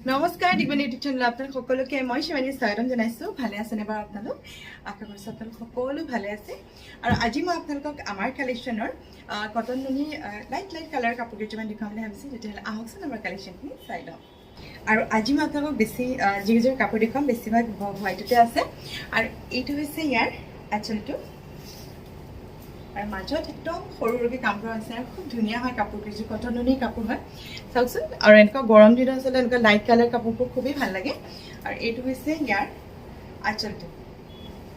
নমস্কাৰ দিগবাণী YouTube channel আপোনালোক সকলোকে মই শিৱানী স্বাগতম জনাইছোঁ। ভালে আছেনে বাৰু আপোনালোক? আশা কৰিছোঁ আপোনালোক সকলো ভালে আছে। আৰু আজি মই আপোনালোকক আমাৰ কালেকশ্যনৰ কটন নুনি লাইট কালাৰ কাপোৰ কেইটামান দেখুৱাম বুলি ভাবিছোঁ। তেতিয়াহ'লে আহকচোন আমাৰ কালেকশ্যনখিনি চাই লওঁ। আৰু আজি মই আপোনালোকক বেছি যিকেইযোৰ কাপোৰ দেখুৱাম বেছিভাগ হোৱাইটতে আছে। আৰু এইটো হৈছে ইয়াৰ আঁচলটো। আৰু মাজত একদম সৰু সৰুকৈ কাম কৰা আছে আৰু খুব ধুনীয়া হয় কাপোৰ কেইযোৰ, কটন নুনি কাপোৰ হয় চাওকচোন। আৰু এনেকুৱা গৰম দিনত আচলতে এনেকুৱা লাইট কালাৰ কাপোৰবোৰ খুবেই ভাল লাগে। আৰু এইটো হৈছে ইয়াৰ আঁচলটো,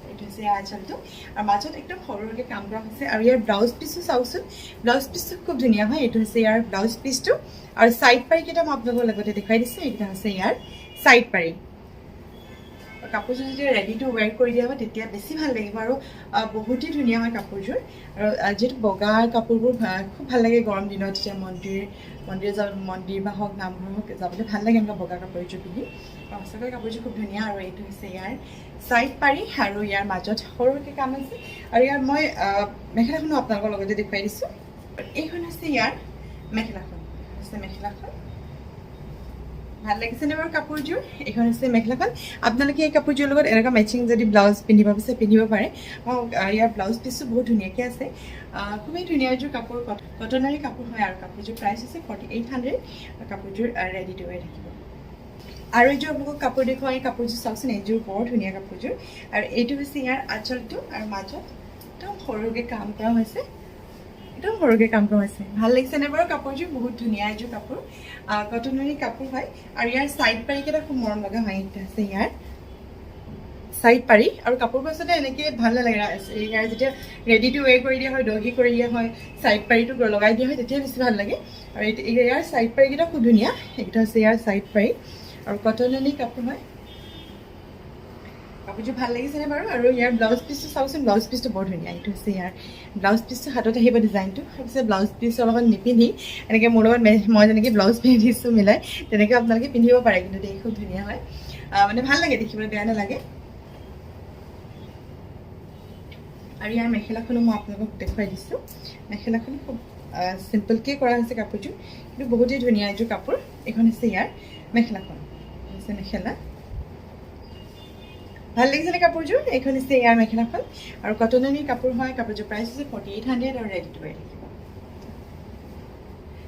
এইটো হৈছে ইয়াৰ আঁচলটো। আৰু মাজত একদম সৰু সৰুকৈ কাম কৰা হৈছে। আৰু ইয়াৰ ব্লাউজ পিচটো চাওকচোন, ব্লাউজ পিচটো খুব ধুনীয়া হয়। এইটো হৈছে ইয়াৰ ব্লাউজ পিচটো। আৰু ছাইড পাৰিকেইটা মই আপোনালোকৰ লগতে দেখুৱাই দিছোঁ। এইকেইটা হৈছে ইয়াৰ ছাইড পাৰি। কাপোৰযোৰ যেতিয়া ৰেডি টু ৱেৰ কৰি দিয়া হয় তেতিয়া বেছি ভাল লাগিব আৰু বহুতেই ধুনীয়া হয় কাপোৰযোৰ। আৰু যিহেতু বগা কাপোৰবোৰ খুব ভাল লাগে গৰম দিনত, যেতিয়া মন্দিৰ বা হওক নামঘৰ হওক যাবলৈ ভাল লাগে এনেকুৱা বগা কাপোৰযোৰ পিন্ধি। সঁচাকৈ কাপোৰযোৰ খুব ধুনীয়া। আৰু এইটো হৈছে ইয়াৰ ছাইড পাৰি আৰু ইয়াৰ মাজত সৰুকৈ কাম আছে। আৰু ইয়াৰ মই মেখেলাখনো আপোনালোকৰ লগতে দেখুৱাই দিছোঁ। এইখন হৈছে ইয়াৰ মেখেলাখন, মেখেলাখন ভাল লাগিছেনে বাৰু কাপোৰযোৰ? এইখন হৈছে মেখেলাখন। আপোনালোকে এই কাপোৰযোৰৰ লগত এনেকুৱা মেচিং যদি ব্লাউজ পিন্ধিব বিচাৰে পিন্ধিব পাৰে। ইয়াৰ ব্লাউজ পিচটো বহুত ধুনীয়াকৈ আছে, খুবেই ধুনীয়া এযোৰ কাপোৰ, কটনাৰী কাপোৰ হয়। আৰু কাপোৰযোৰ প্ৰাইচ হৈছে 4800। কাপোৰযোৰ ৰেডি টু ৱেৰ থাকিব। আৰু এইযোৰ আপোনালোকক কাপোৰ দেখুৱাই, এই কাপোৰযোৰ চাওকচোন, এইযোৰ বৰ ধুনীয়া কাপোৰযোৰ। আৰু এইটো হৈছে ইয়াৰ আঁচলটো। আৰু মাজত একদম সৰুকৈ কাম কৰা হৈছে, একদম সৰুকৈ কাম কৰা হৈছে। ভাল লাগিছেনে বাৰু কাপোৰযোৰ? বহুত ধুনীয়া এযোৰ কাপোৰ, কটনৰী কাপোৰ হয়। আৰু ইয়াৰ ছাইড পাৰিকেইটা খুব মৰম লগা হয়। এইটো আছে ইয়াৰ ছাইড পাৰি। আৰু কাপোৰবোৰ আচলতে এনেকৈ ভাল নালাগে, ইয়াৰ যেতিয়া ৰেডি টু ৱেৰ কৰি দিয়া হয়, দহি কৰি দিয়া হয়, ছাইড পাৰিটো লগাই দিয়া হয়, তেতিয়া বেছি ভাল লাগে। আৰু ইয়াৰ ছাইড পাৰিকেইটা খুব ধুনীয়া। এইকেইটা হৈছে ইয়াৰ ছাইড পাৰি আৰু কটনৰী কাপোৰ হয়। কাপোৰযোৰ ভাল লাগিছেনে বাৰু? আৰু ইয়াৰ ব্লাউজ পিচটো চাওকচোন, ব্লাউজ পিচটো বৰ ধুনীয়া। এইটো হৈছে ইয়াৰ ব্লাউজ পিচটো, হাতত আহিব ডিজাইনটো। তাৰপিছত ব্লাউজ পিচৰ লগত নিপিন্ধি এনেকৈ মোৰ লগত মই যেনেকৈ ব্লাউজ পিন্ধিছোঁ মিলাই, তেনেকৈ আপোনালোকে পিন্ধিব পাৰে। কিন্তু দেই খুব ধুনীয়া হয়, মানে ভাল লাগে দেখিবলৈ, বেয়া নালাগে। আৰু ইয়াৰ মেখেলাখনো মই আপোনালোকক দেখুৱাই দিছোঁ। মেখেলাখন খুব চিম্পলকৈ কৰা হৈছে কাপোৰযোৰ, কিন্তু বহুতেই ধুনীয়া এযোৰ কাপোৰ। এইখন হৈছে ইয়াৰ মেখেলাখন, হৈছে মেখেলা। ভাল লাগিছেনে কাপোৰযোৰ? এইখন হৈছে ইয়াৰ মেখেলাখন। আৰু কটনৰী কাপোৰ হয়। কাপোৰযোৰ প্ৰাইচ হৈছে 4800 আৰু ৰেডি টু ৱেৰ থাকিব।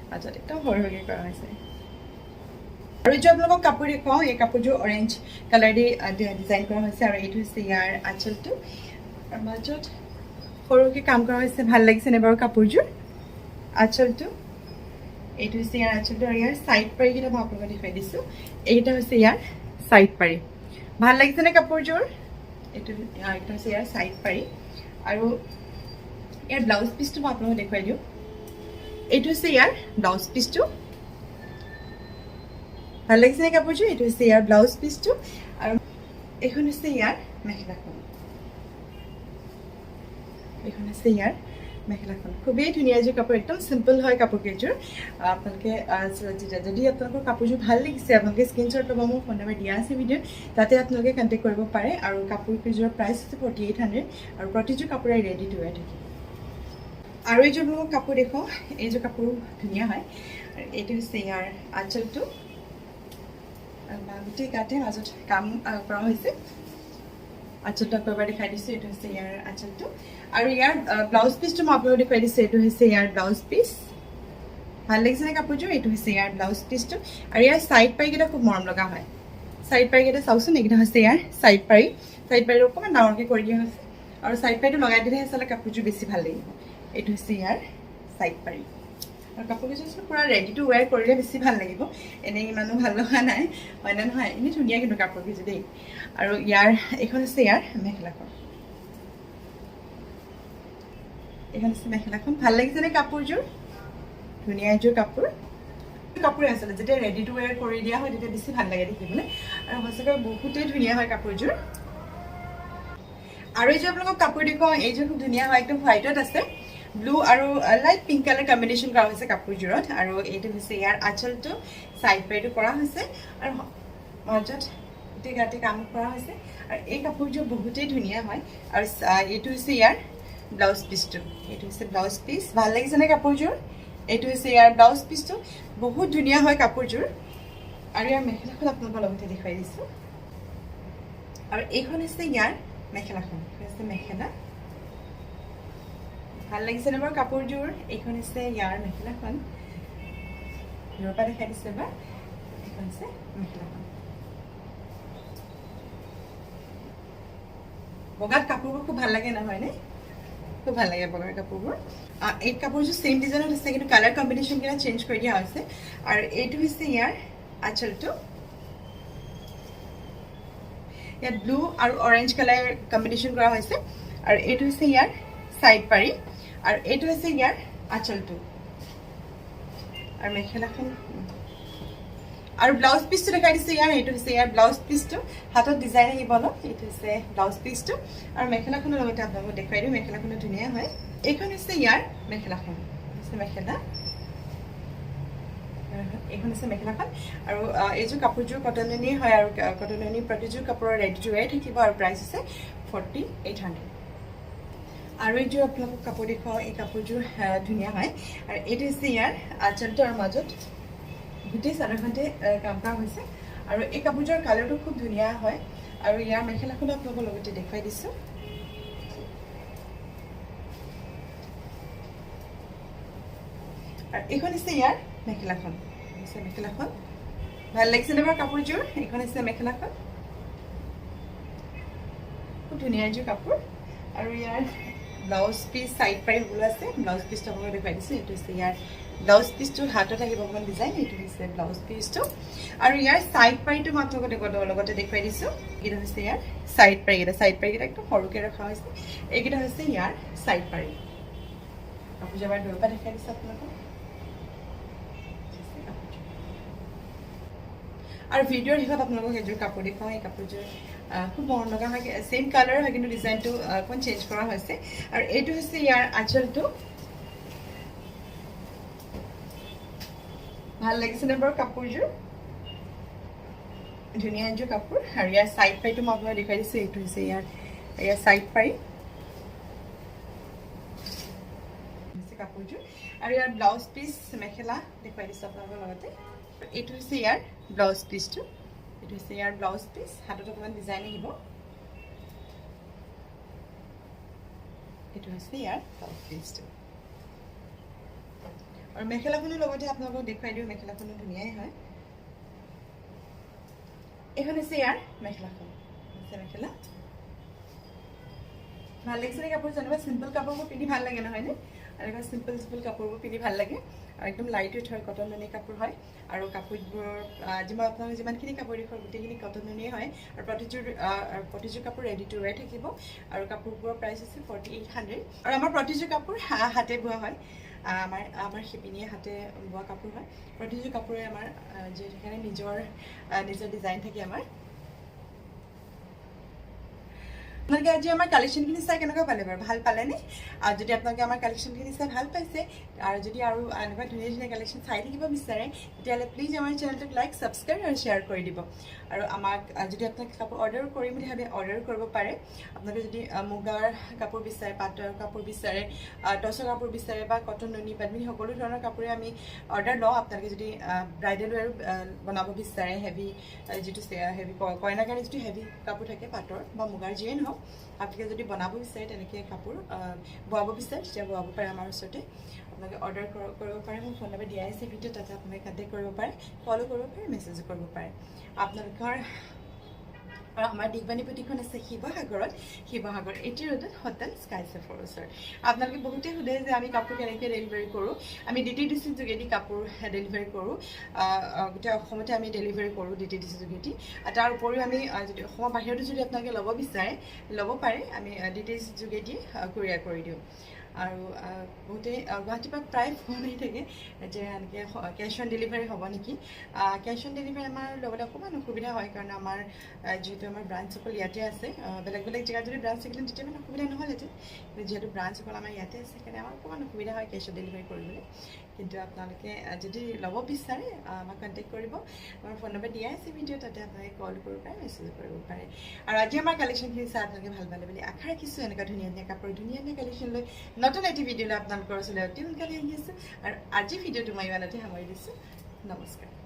মাজত একদম সৰু সৰুকৈ কৰা হৈছে। আৰু এইযোৰ আপোনালোকক কাপোৰ দেখুৱাওঁ। এই কাপোৰযোৰ অৰেঞ্জ কালাৰ দি ডিজাইন কৰা হৈছে। আৰু এইটো হৈছে ইয়াৰ আঁচলটো। আৰু মাজত সৰুকৈ কাম কৰা হৈছে। ভাল লাগিছেনে বাৰু কাপোৰযোৰ? আঁচলটো, এইটো হৈছে ইয়াৰ আঁচলটো। আৰু ইয়াৰ ছাইড পাৰিকেইটা মই আপোনালোকক দেখুৱাই দিছোঁ। এইকেইটা হৈছে ইয়াৰ ছাইড পাৰি। ভাল লাগিছেনে কাপোৰযোৰ? এইটো হৈছে ইয়াৰ ছাইড পাৰি। আৰু ইয়াৰ ব্লাউজ পিচটো মই আপোনালোকক দেখুৱাই দিওঁ। এইটো হৈছে ইয়াৰ ব্লাউজ পিচটো। ভাল লাগিছেনে কাপোৰযোৰ? এইটো হৈছে ইয়াৰ ব্লাউজ পিচটো। আৰু এইখন হৈছে ইয়াৰ মেখেলাখন, এইখন হৈছে ইয়াৰ মেখেলাখন। খুবেই ধুনীয়া এযোৰ কাপোৰ, একদম চিম্পল হয় কাপোৰ কেইযোৰ। আপোনালোকে যদি আপোনালোকৰ কাপোৰযোৰ ভাল লাগিছে, আপোনালোকে স্ক্ৰীনশ্বট ল'ব। মোৰ ফোন নম্বৰ দিয়া আছে ভিডিঅ'ত, তাতে আপোনালোকে কণ্টেক্ট কৰিব পাৰে। আৰু কাপোৰ কেইযোৰৰ প্ৰাইচ হৈছে 4800। আৰু প্ৰতিযোৰ কাপোৰে ৰেডি টু ৱেৰ থাকিব। আৰু এইযোৰ আপোনালোকক কাপোৰ দেখুৱাওঁ। এইযোৰ কাপোৰ ধুনীয়া হয়। আৰু এইটো হৈছে ইয়াৰ আঁচলটো। গোটেই গাতে মাজত কাম কৰা হৈছে। আঁচলটো আকৌ এবাৰ দেখাই দিছোঁ। এইটো হৈছে ইয়াৰ আঁচলটো। আৰু ইয়াৰ ব্লাউজ পিচটো মই আপোনালোকক দেখুৱাই দিছোঁ। এইটো হৈছে ইয়াৰ ব্লাউজ পিচ। ভাল লাগিছেনে কাপোৰযোৰ? এইটো হৈছে ইয়াৰ ব্লাউজ পিচটো। আৰু ইয়াৰ ছাইড পাৰিকেইটা খুব মৰম লগা হয়। ছাইড পাৰিকেইটা চাওকচোন, এইকেইটা হৈছে ইয়াৰ ছাইড পাৰি। ছাইড পাৰিটো অকণমান ডাঙৰকৈ কৰি দিয়া হৈছে। আৰু ছাইড পাৰিটো লগাই দিলেহে আচলতে কাপোৰযোৰ বেছি ভাল লাগিব। এইটো হৈছে ইয়াৰ ছাইড পাৰি। আৰু কাপোৰ কেইযোৰ পূৰা ৰেডি টু ৱেৰ কৰিলে বেছি ভাল লাগিব। এনেই ইমানো ভাল লগা নাই, হয়নে নহয়? এনেই ধুনীয়া কিন্তু কাপোৰ কেইযোৰ দেই। আৰু এইখন হৈছে ইয়াৰ মেখেলাখন, এইখন হৈছে মেখেলাখন। ভাল লাগিছেনে কাপোৰযোৰ? ধুনীয়া এযোৰ কাপোৰ। কাপোৰে আচলতে যেতিয়া ৰেডি টু ৱেৰ কৰি দিয়া হয় তেতিয়া বেছি ভাল লাগে দেখিবলৈ। আৰু সঁচাকৈ বহুতেই ধুনীয়া হয় কাপোৰযোৰ। আৰু এইযোৰ আপোনালোকক কাপোৰ দেখুৱাওঁ। এইযোৰ খুব ধুনীয়া হয়, একদম হোৱাইটত আছে। ব্লু আৰু লাইট পিংক কালাৰ কম্বিনেশ্যন কৰা হৈছে কাপোৰযোৰত। আৰু এইটো হৈছে ইয়াৰ আঁচলটো, ছাইড পাৰিটো কৰা হৈছে। আৰু মাজত গোটেই গাতে কাম কৰা হৈছে। আৰু এই কাপোৰযোৰ বহুতেই ধুনীয়া হয়। আৰু এইটো হৈছে ইয়াৰ ব্লাউজ পিচটো। এইটো হৈছে ব্লাউজ পিচ। ভাল লাগিছেনে কাপোৰযোৰ? এইটো হৈছে ইয়াৰ ব্লাউজ পিচটো। বহুত ধুনীয়া হয় কাপোৰযোৰ। আৰু ইয়াৰ মেখেলাখন আপোনালোকৰ লগতে দেখুৱাই দিছোঁ আৰু এইখন হৈছে ইয়াৰ মেখেলাখন হৈছে মেখেলা ভাল লাগিছেনে বাৰু কাপোৰযোৰ এইখন হৈছে ইয়াৰ মেখেলাখন দূৰৰ পৰা দেখাই দিছোঁ এবাৰ এইখন হৈছে মেখেলাখন বগাত কাপোৰবোৰ খুব ভাল লাগে নহয়নে খুব ভাল লাগে বগাৰ কাপোৰবোৰ এই কাপোৰযোৰ সেম ডিজাইনত আছে কিন্তু কালাৰ কম্বিনেশ্যন কেইটা চেঞ্জ কৰি দিয়া হৈছে আৰু এইটো হৈছে ইয়াৰ আঁচলটো ইয়াত ব্লু আৰু অৰেঞ্জ কালাৰ কম্বিনেশ্যন কৰা হৈছে আৰু এইটো হৈছে ইয়াৰ সাইড পাৰি আৰু এইটো হৈছে ইয়াৰ আঁচলটো আৰু মেখেলাখন আৰু ব্লাউজ পিসটো দেখাই দিছে ইয়াৰ এইটো হৈছে ইয়াৰ ব্লাউজ পিসটো হাতত ডিজাইন আহিব ন এইটো হৈছে ব্লাউজ পিসটো আৰু মেখেলাখনৰ লগতে আপোনালোকক দেখাই দিওঁ মেখেলাখনো ধুনীয়া হয় এইখন হৈছে ইয়াৰ মেখেলাখন হৈছে মেখেলা এইখন হৈছে মেখেলাখন আৰু এইযোৰ কাপোৰযোৰ কটননী হয় আৰু কটননী প্ৰতিযোৰ কাপোৰৰ ৰেডি টু ৱেৰ থাকিব আৰু প্ৰাইচ হৈছে 4800 আৰু এইযোৰ আপোনালোকক কাপোৰ দেখুৱাওঁ এই কাপোৰযোৰ ধুনীয়া হয় আৰু এইটো হৈছে ইয়াৰ আঁচলটো আৰু মাজত গোটেই চাদৰখনতে কাম কৰা হৈছে আৰু এই কাপোৰযোৰৰ কালাৰটো খুব ধুনীয়া হয় আৰু ইয়াৰ মেখেলাখনো আপোনালোকৰ লগতে দেখুৱাই দিছোঁ আৰু এইখন হৈছে ইয়াৰ মেখেলাখন হৈছে মেখেলাখন ভাল লাগিছেনে বাৰু কাপোৰযোৰ এইখন হৈছে মেখেলাখন খুব ধুনীয়া এযোৰ কাপোৰ আৰু ইয়াৰ ব্লাউজ পিস সাইড পাৰি ওলোৱা আছে ব্লাউজ পিসটো আপোনালোকক দেখুৱাই দিছোঁ এইটো হৈছে ইয়াৰ ব্লাউজ পিসটোৰ হাতত আহিব অকণমান ডিজাইন এইটো হৈছে ব্লাউজ পিসটো আৰু ইয়াৰ সাইড পাৰিটো মই আপোনালোকক লগতে দেখুৱাই দিছোঁ এইটো হৈছে ইয়াৰ সাইড পাৰিকেইটা একদম সৰুকৈ ৰখা হৈছে এইকেইটা হৈছে ইয়াৰ সাইড পাৰি কাপোৰযোৰ এবাৰ দূৰৰ পৰা দেখাই দিছোঁ আপোনালোকক আৰু ভিডিঅ'ৰ শেষত আপোনালোকক এযোৰ কাপোৰ দেখুৱাওঁ এই কাপোৰযোৰ খুব মৰম লগা হয় সেম কালাৰ হয় কিন্তু ডিজাইনটো অকণমান চেঞ্জ কৰা হৈছে আৰু এইটো হৈছে ইয়াৰ আঁচলটো ভাল লাগিছেনে বাৰু কাপোৰযোৰ ধুনীয়া এযোৰ কাপোৰ আৰু ইয়াৰ সাইড পাৰিটো মই আপোনাক দেখুৱাই দিছোঁ এইটো হৈছে ইয়াৰ সাইড পাৰি কাপোৰযোৰ আৰু ইয়াৰ ব্লাউজ পিস মেখেলা দেখুৱাই দিছোঁ আপোনালোকৰ লগতে এইটো হৈছে ইয়াৰ ব্লাউজ পিসটো এইটো হৈছে ইয়াৰ ব্লাউজ পিস হাতত অকণমান ডিজাইন আহিব এইটো হৈছে ইয়াৰ ব্লাউজ পিসটো আৰু মেখেলাখনৰ লগতে আপোনালোকক দেখুৱাই দিওঁ মেখেলাখনো ধুনীয়াই হয় এইখন হৈছে ইয়াৰ মেখেলাখন হৈছে মেখেলা ভাল লাগিছে কাপোৰ যেনিবা চিম্পল কাপোৰবোৰ পিন্ধি ভাল লাগে নহয়নে এনেকুৱা চিম্পল কাপোৰবোৰ পিন্ধি ভাল লাগে আৰু একদম লাইট ৱেইট হয় কটননী কাপোৰ হয় আৰু কাপোৰবোৰ আজি মই আপোনালোকক যিমানখিনি কাপোৰ দেখুৱাওঁ গোটেইখিনি কটননীয়ে হয় আৰু প্ৰতিযোৰ কাপোৰ ৰেডি টু ৱেৰ থাকিব আৰু কাপোৰবোৰৰ প্ৰাইচ হৈছে 4800 আৰু আমাৰ প্ৰতিযোৰ কাপোৰ হাতে বোৱা হয় আমাৰ শিপিনীয়ে হাতে বোৱা কাপোৰ হয় প্ৰতিযোৰ কাপোৰে আমাৰ যিহেতুকে নিজৰ ডিজাইন থাকে আমাৰ আপোনালোকে আজি আমাৰ কালেকশ্যনখিনি চাই কেনেকুৱা পালে বাৰু ভাল পালেনে আৰু যদি আপোনালোকে আমাৰ কালেকশ্যনখিনি চাই ভাল পাইছে আৰু যদি আৰু এনেকুৱা ধুনীয়া ধুনীয়া কালেকশ্যন চাই থাকিব বিচাৰে তেতিয়াহ'লে প্লিজ আমাৰ চেনেলটোক লাইক ছাবস্ক্ৰাইব আৰু শ্বেয়াৰ কৰি দিব আৰু আমাক যদি আপোনালোকে কাপোৰ অৰ্ডাৰ কৰিম বুলি ভাবে অৰ্ডাৰ কৰিব পাৰে আপোনালোকে যদি মুগাৰ কাপোৰ বিচাৰে পাটৰ কাপোৰ বিচাৰে টচৰ কাপোৰ বিচাৰে বা কটন নুনি বাদমিনী সকলো ধৰণৰ কাপোৰে আমি অৰ্ডাৰ লওঁ আপোনালোকে যদি ব্ৰাইডেল ৱেৰ বনাব বিচাৰে হেভি যিটো হেভি কইনাৰ কাৰণে যিটো হেভি কাপোৰ থাকে পাটৰ বা মুগাৰ যিয়ে নহওক আপোনালোকে যদি বনাব বিচাৰে তেনেকৈ কাপোৰ বোৱাব বিচাৰে তেতিয়া বোৱাব পাৰে আমাৰ ওচৰতে আপোনালোকে অৰ্ডাৰ কৰিব পাৰে মোৰ ফোন নম্বৰ দিয়া আছে ভিডিঅ'ত তাতে আপোনালোকে কণ্টেক্ট কৰিব পাৰে ফ'ল' কৰিব পাৰে মেছেজ কৰিব পাৰে আপোনালোকৰ আৰু আমাৰ দীপানীপতিখন আছে শিৱসাগৰ এটি ৰোডত হোটেল স্কাই চেফৰ ওচৰত আপোনালোকে বহুতে সোধে যে আমি কাপোৰ কেনেকৈ ডেলিভাৰী কৰোঁ আমি DTDC যোগেদি কাপোৰ ডেলিভাৰী কৰোঁ গোটেই অসমতে আমি ডেলিভাৰী কৰোঁ DTDC যোগেদি তাৰ উপৰিও আমি যদি অসমৰ বাহিৰতো যদি আপোনালোকে ল'ব বিচাৰে ল'ব পাৰে আমি DTDC যোগেদি কুৰিয়াৰ কৰি দিওঁ আৰু বহুতেই গুৱাহাটীৰ পৰা প্ৰায় ফোন আহি থাকে যে এনেকৈ কেছ অন ডেলিভাৰী হ'ব নেকি কেছ অন ডেলিভাৰী আমাৰ ল'বলৈ অকণমান অসুবিধা হয় কাৰণ আমাৰ যিহেতু আমাৰ ব্ৰাঞ্চ অকল ইয়াতে আছে বেলেগ জেগাত যদি ব্ৰাঞ্চ থাকিলে তেতিয়া মানে অসুবিধা নহ'লহেঁতেন কিন্তু যিহেতু ব্ৰাঞ্চ অকল আমাৰ ইয়াতে আছে সেইকাৰণে আমাৰ অকণমান অসুবিধা হয় কেছ অন ডেলিভাৰী কৰিবলৈ কিন্তু আপোনালোকে যদি ল'ব বিচাৰে আমাক কণ্টেক্ট কৰিব আমাৰ ফোন নম্বৰ দিয়া আছে ভিডিঅ' তাতে আপোনালোকে কল কৰিব পাৰে মেছেজ কৰিব পাৰে আৰু আজি আমাৰ কালেকশ্যনখিনি চাই আপোনালোকে ভাল পালে বুলি আশা ৰাখিছোঁ এনেকুৱা ধুনীয়া ধুনীয়া কাপোৰ ধুনীয়া ধুনীয়া কালেকশ্যন লৈ নতুন এটি ভিডিঅ'লৈ আপোনালোকৰ ওচৰলৈ অতি সোনকালে আহি আছোঁ আৰু আজি ভিডিঅ'টো মই ইমানতে সামৰি দিছোঁ নমস্কাৰ